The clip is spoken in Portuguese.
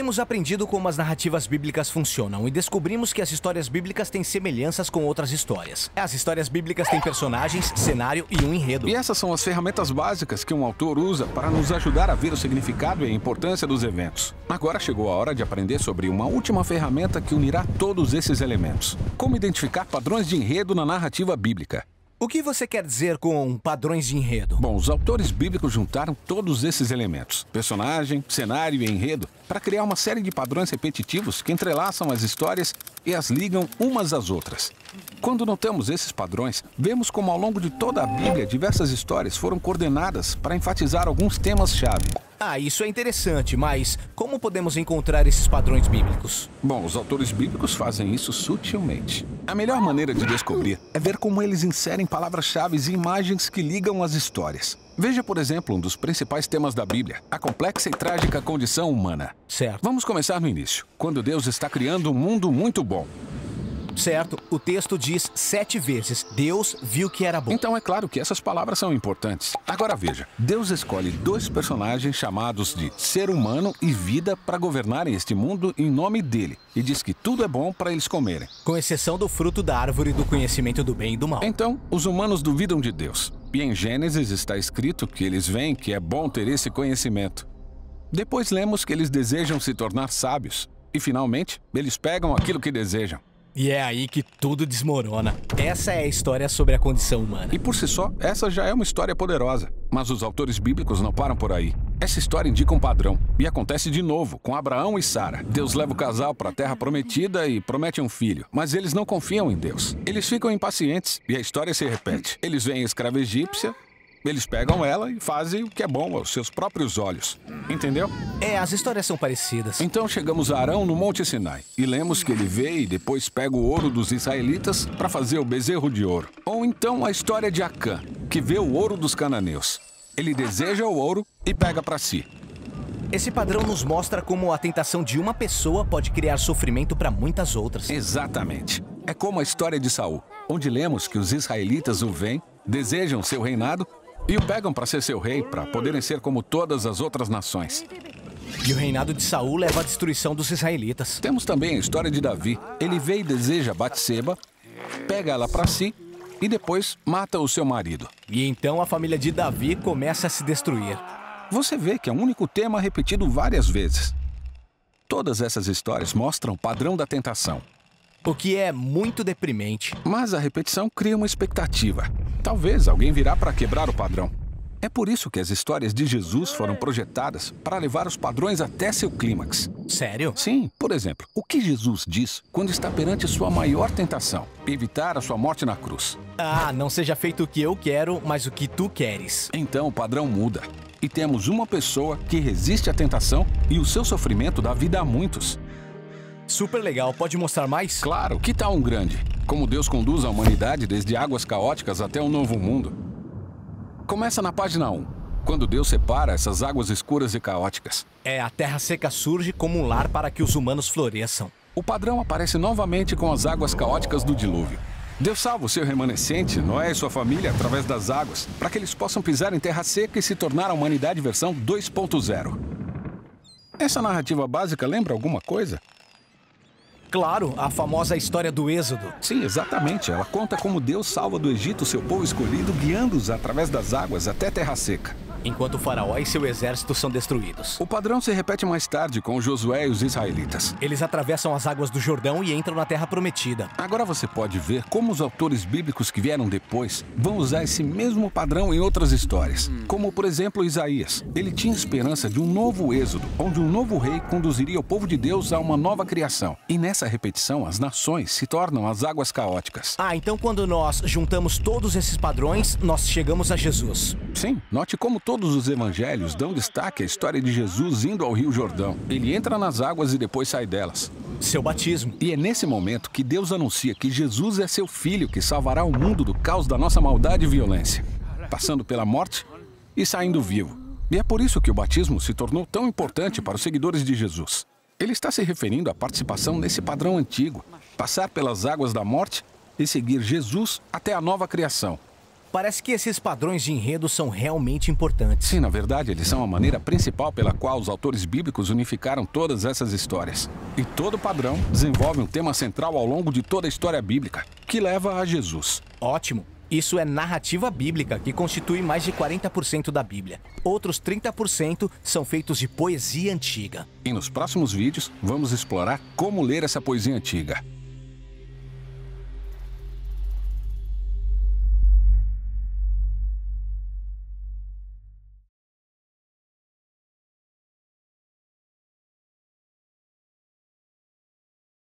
Temos aprendido como as narrativas bíblicas funcionam e descobrimos que as histórias bíblicas têm semelhanças com outras histórias. As histórias bíblicas têm personagens, cenário e um enredo. E essas são as ferramentas básicas que um autor usa para nos ajudar a ver o significado e a importância dos eventos. Agora chegou a hora de aprender sobre uma última ferramenta que unirá todos esses elementos. Como identificar padrões de enredo na narrativa bíblica. O que você quer dizer com padrões de enredo? Bom, os autores bíblicos juntaram todos esses elementos, personagem, cenário e enredo, para criar uma série de padrões repetitivos que entrelaçam as histórias e as ligam umas às outras. Quando notamos esses padrões, vemos como ao longo de toda a Bíblia diversas histórias foram coordenadas para enfatizar alguns temas-chave. Ah, isso é interessante, mas como podemos encontrar esses padrões bíblicos? Bom, os autores bíblicos fazem isso sutilmente. A melhor maneira de descobrir é ver como eles inserem palavras-chave e imagens que ligam as histórias. Veja, por exemplo, um dos principais temas da Bíblia, a complexa e trágica condição humana. Certo. Vamos começar no início, quando Deus está criando um mundo muito bom. Certo, o texto diz 7 vezes, Deus viu que era bom. Então é claro que essas palavras são importantes. Agora veja, Deus escolhe 2 personagens chamados de ser humano e vida para governarem este mundo em nome dele. E diz que tudo é bom para eles comerem. Com exceção do fruto da árvore do conhecimento do bem e do mal. Então, os humanos duvidam de Deus. E em Gênesis está escrito que eles veem que é bom ter esse conhecimento. Depois lemos que eles desejam se tornar sábios. E finalmente, eles pegam aquilo que desejam. E é aí que tudo desmorona. Essa é a história sobre a condição humana. E por si só, essa já é uma história poderosa. Mas os autores bíblicos não param por aí. Essa história indica um padrão. E acontece de novo, com Abraão e Sara. Deus leva o casal para a terra prometida e promete um filho. Mas eles não confiam em Deus. Eles ficam impacientes e a história se repete. Eles veem a escrava egípcia, eles pegam ela e fazem o que é bom aos seus próprios olhos. Entendeu? É, as histórias são parecidas. Então chegamos a Arão no Monte Sinai e lemos que ele vê e depois pega o ouro dos israelitas para fazer o bezerro de ouro. Ou então a história de Acã, que vê o ouro dos cananeus. Ele deseja o ouro e pega para si. Esse padrão nos mostra como a tentação de uma pessoa pode criar sofrimento para muitas outras. Exatamente. É como a história de Saul, onde lemos que os israelitas o veem, desejam seu reinado e o pegam para ser seu rei, para poderem ser como todas as outras nações. E o reinado de Saul leva à destruição dos israelitas. Temos também a história de Davi. Ele vê e deseja Batseba, pega ela para si e depois mata o seu marido. E então a família de Davi começa a se destruir. Você vê que é um único tema repetido várias vezes. Todas essas histórias mostram o padrão da tentação. O que é muito deprimente. Mas a repetição cria uma expectativa. Talvez alguém virá para quebrar o padrão. É por isso que as histórias de Jesus foram projetadas para levar os padrões até seu clímax. Sério? Sim, por exemplo, o que Jesus diz quando está perante sua maior tentação? Evitar a sua morte na cruz. Ah, não seja feito o que eu quero, mas o que tu queres. Então o padrão muda. E temos uma pessoa que resiste à tentação e o seu sofrimento dá vida a muitos. Super legal, pode mostrar mais? Claro, que tal um grande? Como Deus conduz a humanidade desde águas caóticas até um novo mundo. Começa na página 1, quando Deus separa essas águas escuras e caóticas. É, a terra seca surge como um lar para que os humanos floresçam. O padrão aparece novamente com as águas caóticas do dilúvio. Deus salva o seu remanescente, Noé e sua família, através das águas, para que eles possam pisar em terra seca e se tornar a humanidade versão 2.0. Essa narrativa básica lembra alguma coisa? Claro, a famosa história do Êxodo. Sim, exatamente. Ela conta como Deus salva do Egito seu povo escolhido, guiando-os através das águas até terra seca. Enquanto o faraó e seu exército são destruídos. O padrão se repete mais tarde com Josué e os israelitas. Eles atravessam as águas do Jordão e entram na terra prometida. Agora você pode ver como os autores bíblicos que vieram depois vão usar esse mesmo padrão em outras histórias. Como, por exemplo, Isaías. Ele tinha esperança de um novo êxodo, onde um novo rei conduziria o povo de Deus a uma nova criação. E nessa repetição, as nações se tornam as águas caóticas. Ah, então quando nós juntamos todos esses padrões, nós chegamos a Jesus. Sim, note como todos os evangelhos dão destaque à história de Jesus indo ao Rio Jordão. Ele entra nas águas e depois sai delas. Seu batismo. E é nesse momento que Deus anuncia que Jesus é seu filho que salvará o mundo do caos da nossa maldade e violência, passando pela morte e saindo vivo. E é por isso que o batismo se tornou tão importante para os seguidores de Jesus. Ele está se referindo à participação nesse padrão antigo, passar pelas águas da morte e seguir Jesus até a nova criação. Parece que esses padrões de enredo são realmente importantes. Sim, na verdade, eles são a maneira principal pela qual os autores bíblicos unificaram todas essas histórias. E todo padrão desenvolve um tema central ao longo de toda a história bíblica, que leva a Jesus. Ótimo! Isso é narrativa bíblica, que constitui mais de 40% da Bíblia. Outros 30% são feitos de poesia antiga. E nos próximos vídeos, vamos explorar como ler essa poesia antiga.